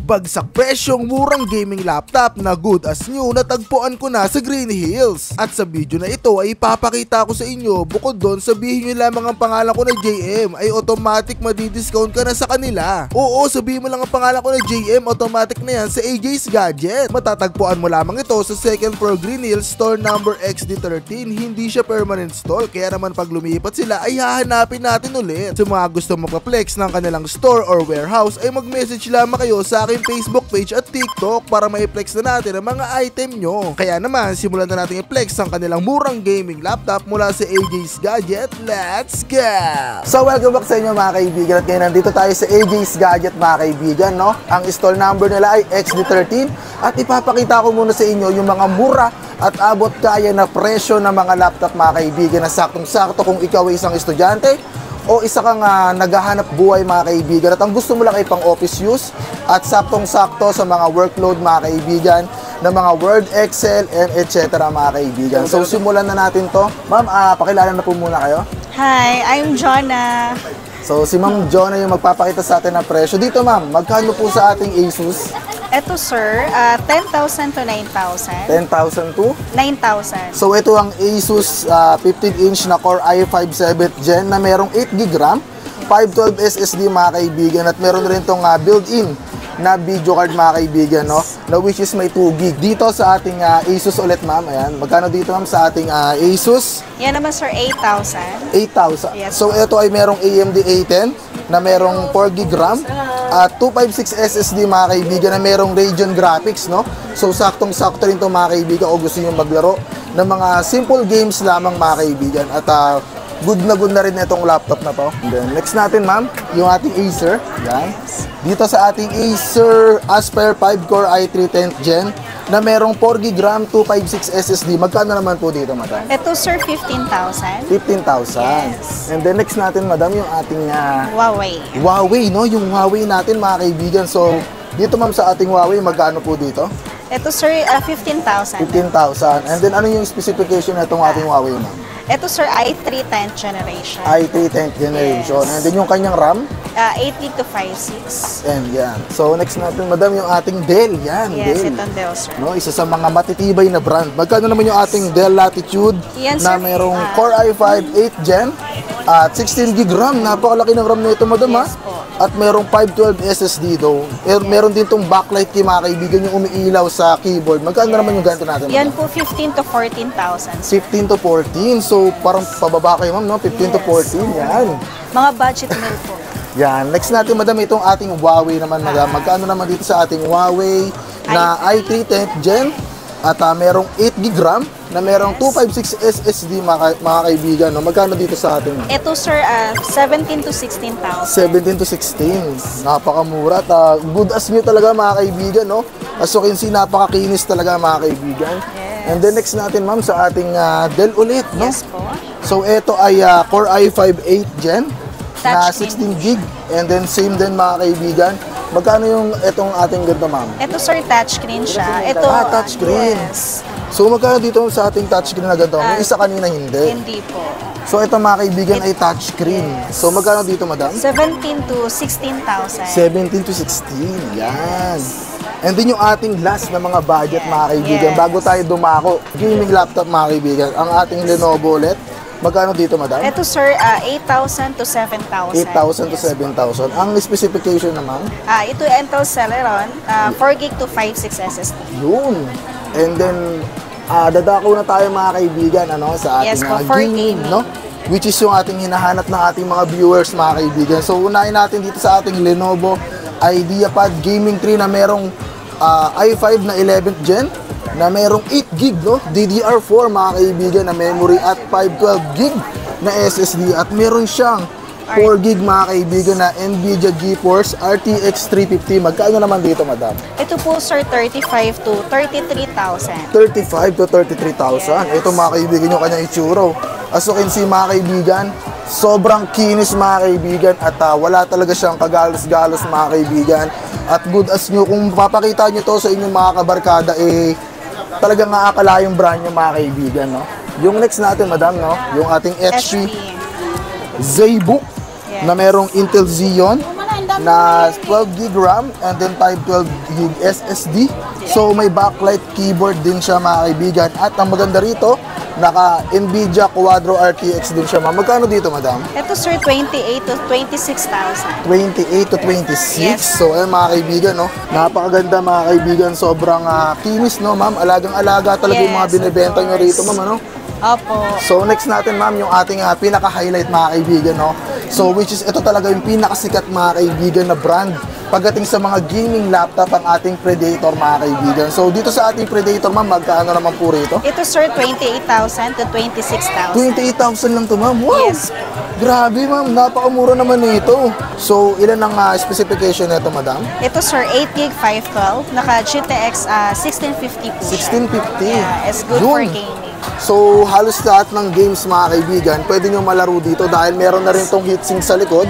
bagsak presyong murang gaming laptop na good as new natagpuan ko na sa Green Hills. At sa video na ito ay ipapakita ko sa inyo, bukod doon sabihin nyo lamang ang pangalan ko na JM ay automatic madidiscount ka na sa kanila. Oo, sabihin mo lang ang pangalan ko na JM, automatic na yan sa AJ's Gadget. Matatagpuan mo lamang ito sa 2nd floor Green Hills store number XD13. Hindi siya permanent store, kaya naman pag lumipat sila ay hahanapin natin ulit. Sa mga gusto magpa-flex ng kanilang store or warehouse ay mag-message lamang kayo sa aking Facebook page at TikTok para ma-flex na natin ang mga item nyo. Kaya naman, simulan na natin i-flex ang kanilang murang gaming laptop mula sa AJ's Gadget. Let's go! So welcome back sa inyo mga kaibigan, at ngayon nandito tayo sa AJ's Gadget mga kaibigan, no? Ang stall number nila ay XD13 at ipapakita ko muna sa inyo yung mga mura at abot kaya na presyo ng mga laptop mga kaibigan na saktong-sakto kung ikaw ay isang estudyante o isa kang naghahanap buhay mga kaibigan at ang gusto mo lang ay pang office use at saktong-sakto sa mga workload mga kaibigan ng mga Word, Excel, and etc. mga kaibigan. So simulan na natin to. Ma'am, pakilala na po muna kayo. Hi, I'm Jonna. So si Ma'am Jonna yung magpapakita sa atin ng presyo. Dito ma'am, magkano po sa ating Asus? Ito sir, 10,000 to 9,000. 10,000 to? 9,000. So ito ang Asus 15-inch na Core i5 7th Gen na merong 8GB RAM, 512 SSD mga kaibigan, at meron rin itong built-in na video card mga kaibigan, no? Na which is may 2GB. Dito sa ating Asus ulit ma'am, ayan. Magkano dito ma'am sa ating Asus? Yan naman sir, 8,000. 8,000. Yes. So ito ay merong AMD A10 na merong 4GB RAM at 256 SSD mga kaibigan na merong Radeon graphics, no? So saktong-sakto rin to mga kaibigan kung gusto niyo maglaro ng mga simple games lamang mga kaibigan. At good na rin itong laptop na to. And then next natin ma'am, yung ating Acer. Yan. Dito sa ating Acer Aspire 5 Core i3 10th Gen na merong 4GB RAM, 256 SSD. Magkano naman po dito, madam? Ito sir, 15,000. 15,000. Yes. And then next natin, madam, yung ating Huawei. Huawei, no? Yung Huawei natin, mga kaibigan. So, dito ma'am sa ating Huawei, magkano po dito? Ito sir, 15,000. 15,000. And then ano yung specification na itong ating Huawei, ma'am? Ito sir, i3 10th generation. i3 10th generation. Yes. And then yung kanyang RAM? 8GB to 5.6. And yan. So, next natin, madam, yung ating Dell. Yan, Yes, Dell. itong Dell sir. No, isa sa mga matitibay na brand. Magkano naman yung ating Dell Latitude Yan, na sir. merong Core i5 8th Gen at 16GB RAM. Napakalaki ng RAM nito, madam, Yes ha? po. At merong 512 SSD daw. Meron din tong backlight kay mga kaibigan yung umiilaw sa keyboard. Magkano naman yung ganito natin? Yan po, 15 to 14,000. 15 to 14. So, parang pababa kayo, ma'am, no? 15 to 14. Yan. Mga budget meal po. Yan. Next natin, madam, itong ating Huawei naman, madam. Magkano naman dito sa ating Huawei na i3 10th Gen at merong 8GB RAM na merong 256 SSD mga kaibigan, no? Magkano dito sa ating? Ito sir, 17 to 16,000. 17 to 16. Napakamura at good as new talaga mga kaibigan, no? As you can see, napakakinis talaga mga kaibigan. Yes. And then next natin, ma'am, sa ating Dell ulit, no? Yes po. So ito ay Core i5 8th Gen na Touch 16GB. And then same din mga kaibigan. Magkano yung itong ating ganito, ma'am? Ito sir, touchscreen siya. Ito, touchscreen. Yes. So magkano dito sa ating touchscreen na ganito? Yung isa kanina hindi. Hindi po. So ito mga kaibigan ay touchscreen. Yes. So magkano dito, madam? 17 to 16,000. 17 to 16. Yan. And then yung ating last na mga budget mga kaibigan, Yes. bago tayo dumako, gaming laptop mga kaibigan, ang ating Lenovo ulit. Magkano dito, madam? Ito sir, 8,000 to 7,000. 8,000 to Yes. 7,000. Ang specification naman? Ito Intel Celeron, 4GB to 5.6 SSD. Yun. And then, dadako na tayo mga kaibigan, ano, sa ating Yes, mga for gaming, gaming. no? Which is yung ating hinahanap ng ating mga viewers, mga kaibigan. So, unahin natin dito sa ating Lenovo IdeaPad Gaming 3 na merong i5 na 11th Gen na merong 8GB, no? DDR4 mga kaibigan na memory at 512GB na SSD at meron siyang 4GB mga kaibigan na NVIDIA GeForce RTX 350. Magkano naman dito, madam? Ito po sir, 35 to 33,000. 35 to 33,000. Yes. Ito mga kaibigan yung kanyang itsuro. As you can see mga kaibigan, sobrang kinis mga kaibigan at wala talaga siyang kagalos-galos mga kaibigan. At good as new, kung papakita nyo to sa inyong mga kabarkada, talagang aakala yung brand nyo mga kaibigan, no? Yung next natin, madam, no? Yung ating HP ZBook na merong Intel Xeon na 12 gig RAM and then 512 gig SSD. So may backlight keyboard din siya mga kaibigan. At ang maganda rito, naka Nvidia Quadro RTX din siya. Magkano dito, madam? Ito sir, 28 to 26,000. 28 to 26. Yes. So ayun mga kaibigan, no? Napakaganda mga kaibigan. Sobrang kinis, no, ma'am? Alagang-alaga talaga yung mga Yes, binibenta of nyo rito, course. ma'am, ano? Opo. So next natin, ma'am, yung ating pinaka-highlight mga kaibigan, no? So which is ito talaga yung pinakasikat mga kaibigan na brand pagdating sa mga gaming laptop ang ating Predator mga kaibigan. So dito sa ating Predator, ma'am, magkano naman po rito? Ito sir, 28,000 to 26,000. 28,000 lang to, ma'am. Wow! Yes. Grabe, ma'am. Napakamura naman nito. So ilan ang specification nito, madam? Ito sir, 8 gig 512. Naka GTX 1650 po siya. 1650. Yeah, it's good for Yun. gaming. So, halos lahat ng games mga kaibigan, pwede nyo malaro dito dahil meron na rin tong heatsink sa likod.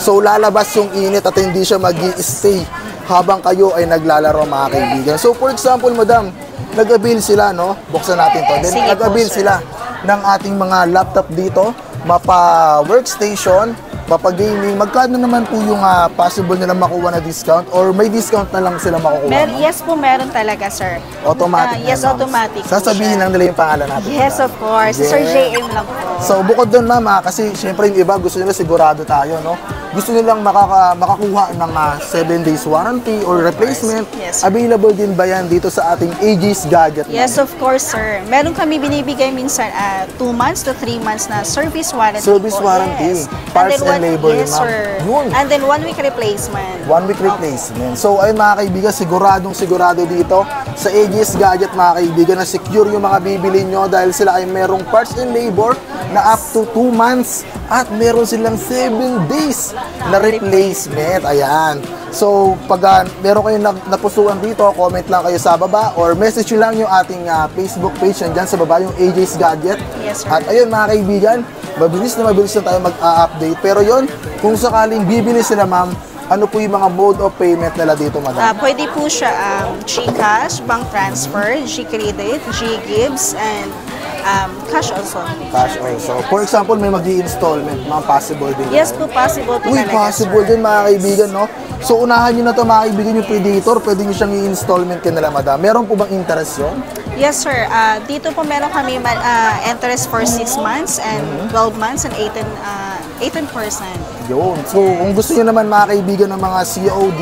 So, lalabas yung init at hindi siya mag-i-stay habang kayo ay naglalaro mga kaibigan. So, for example, madam, nag-avail sila, no? Buksan natin to. Then, Sige po, nag-avail sir. sila ng ating mga laptop dito, mapa-workstation, mapa-gaming. Magkano naman po yung possible nila makuha na discount or may discount na lang sila makukuha? Yes po, meron talaga sir. Automatic Yes, na, ma'am. automatic po Sasabihin siya. lang nila yung pangalan natin. Yes, madam. of course. Yeah. Sir JM lang po. So, bukod doon, ma'am, kasi syempre yung iba gusto nila sigurado tayo, no? Gusto nilang makakuha ng 7 days warranty or replacement. Yes. Available din ba yan dito sa ating AJ's Gadget? Yes, of course, sir. Meron kami binibigay minsan 2 months to 3 months na service warranty Service po. warranty. Yes. Parts and labor yun, yes, ma'am. sir. Yun. And then 1 week replacement. 1 week replacement. So, ayun mga kaibigan, sigurado dito sa AJ's Gadget mga kaibigan na secure yung mga bibili nyo dahil sila ay merong parts and labor na up to 2 months at meron silang 7 days na replacement. Ayan. So, pag meron kayong napusuan dito, comment lang kayo sa baba or message nyo lang yung ating Facebook page nandyan sa baba, yung AJ's Gadget. Yes, sir. At ayun mga kaibigan, mabilis na tayo mag-update. Pero yun, kung sakaling bibili sila, ma'am, ano po yung mga mode of payment nila dito, madam? Pwede po siya GCash, bank transfer, GCredit, GGives, and cash also. Cash also. For example, may mag-i-installment, mga possible din. Yes po, possible po Uy, talaga, possible sir. din mga kaibigan, no? So, unahan nyo na to mga kaibigan yung Predator, pwede nyo siyang i-installment ka nila, madam. Meron po bang interest yun? Yes, sir. Dito po meron kami interest for 6 months and 12 months and 18%. Yun. So, kung gusto nyo naman mga kaibigan ng mga COD,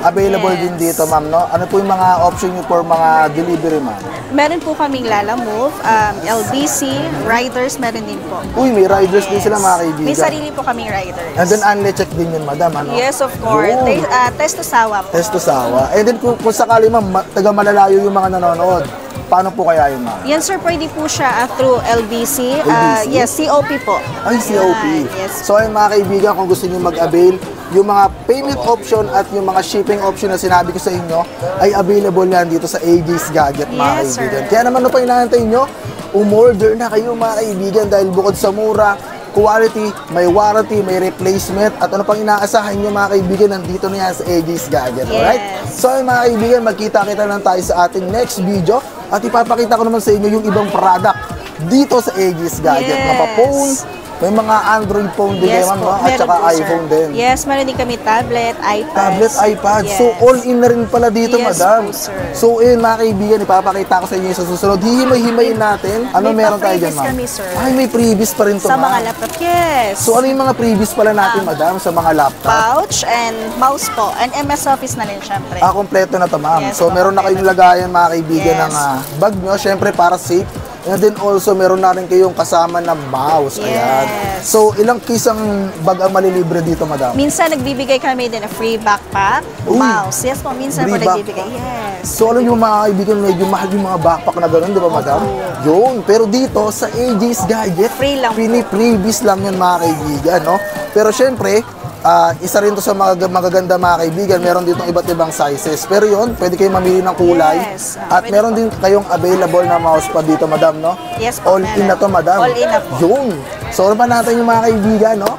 available Yes. din dito, ma'am, no? Ano po yung mga option nyo for mga delivery, ma'am? Meron po kaming Lalamove, LBC, Riders, meron din po. Uy, may riders din sila mga kaibigan. May sarili po kaming Riders. And then, unle-check din yun, madam, ano? Yes, of course. Yun. Test to sawa po. Test to sawa. And then, kung sakali, ma'am, taga malalayo yung mga nanonood, paano po kaya yun, ma'am? Yan, sir, pwede po siya through LBC. LBC? Yes, COP po. Ay, COP. Yan, yes. So, ayun mga kaibigan, kung gusto niyo mag-avail, yung mga payment option at yung mga shipping option na sinabi ko sa inyo ay available yan dito sa AJ's Gadget, mga Yes, kaibigan. sir. Kaya naman ano pa inaantay nyo? Umorder na kayo mga kaibigan dahil bukod sa mura, quality, may warranty, may replacement, at ano pang inaasahan nyo mga kaibigan, nandito na yan sa AJ's Gadget. Yes. Alright? So ayun mga kaibigan, magkita-kita lang tayo sa ating next video at ipapakita ko naman sa inyo yung ibang product dito sa AJ's Gadget. Yes. Mapa-phone, may mga Android phone din Yes kayo, ma'am, po, no? At meron saka po, sir. iPhone din. Yes, meron din kami tablet, iPad. Tablet, iPad. Yes. So, all-in na rin pala dito, Yes madam. po, sir. So, mga kaibigan, ipapakita ko sa inyo sa susunod. Hihimay-himayin natin. Ano May meron tayo dyan, pa-freebies ma'am? kami, sir. Ay, may previous pa rin to, Sa mga ma'am. laptop, yes. So, ano yung mga previous pala natin, madam, sa mga laptop? Pouch and mouse po. And MS Office na rin, syempre. Kompleto na to, ma'am. Yes, So, meron na kayong kompleto. lagayan, mga kaibigan, Yes. ng bag nyo. Siyempre, para safe. And then also, meron na rin kayong kasama na mouse. Ayan. Yes. So, ilang case ang bag ang malilibre dito, madam? Minsan nagbibigay kami din na free backpack, Uy. mouse. Yes po, minsan Free po nagbibigay. Yes. So, alam yung mga kaibigan, medyo mahal yung mga backpack na gano'n, di ba, madam? Yun. Pero dito, sa AJ's Gadget, Free lang po. Freebies lang yun, mga kaibigan, no? Pero syempre, isa rin to sa mga magaganda, mga kaibigan. Meron dito iba't ibang sizes. Pero yun, pwede kayong mamili ng kulay. Yes. At Pwede meron po. din kayong available na mousepad dito, madam, no? Yes po, All in meron. na to, madam. All in na po. Yun. So, ano pa natin yung mga kaibigan, no?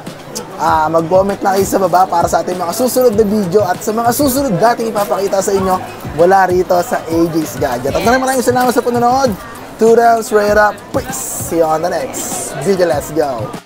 Mag-comment na kayo sa baba para sa ating mga susunod na video at sa mga susunod dating ipapakita sa inyo wala rito sa AJ's Gadget. At maraming salamat sa panonood. Toodles, Rera, peace! See you on the next video. Let's go!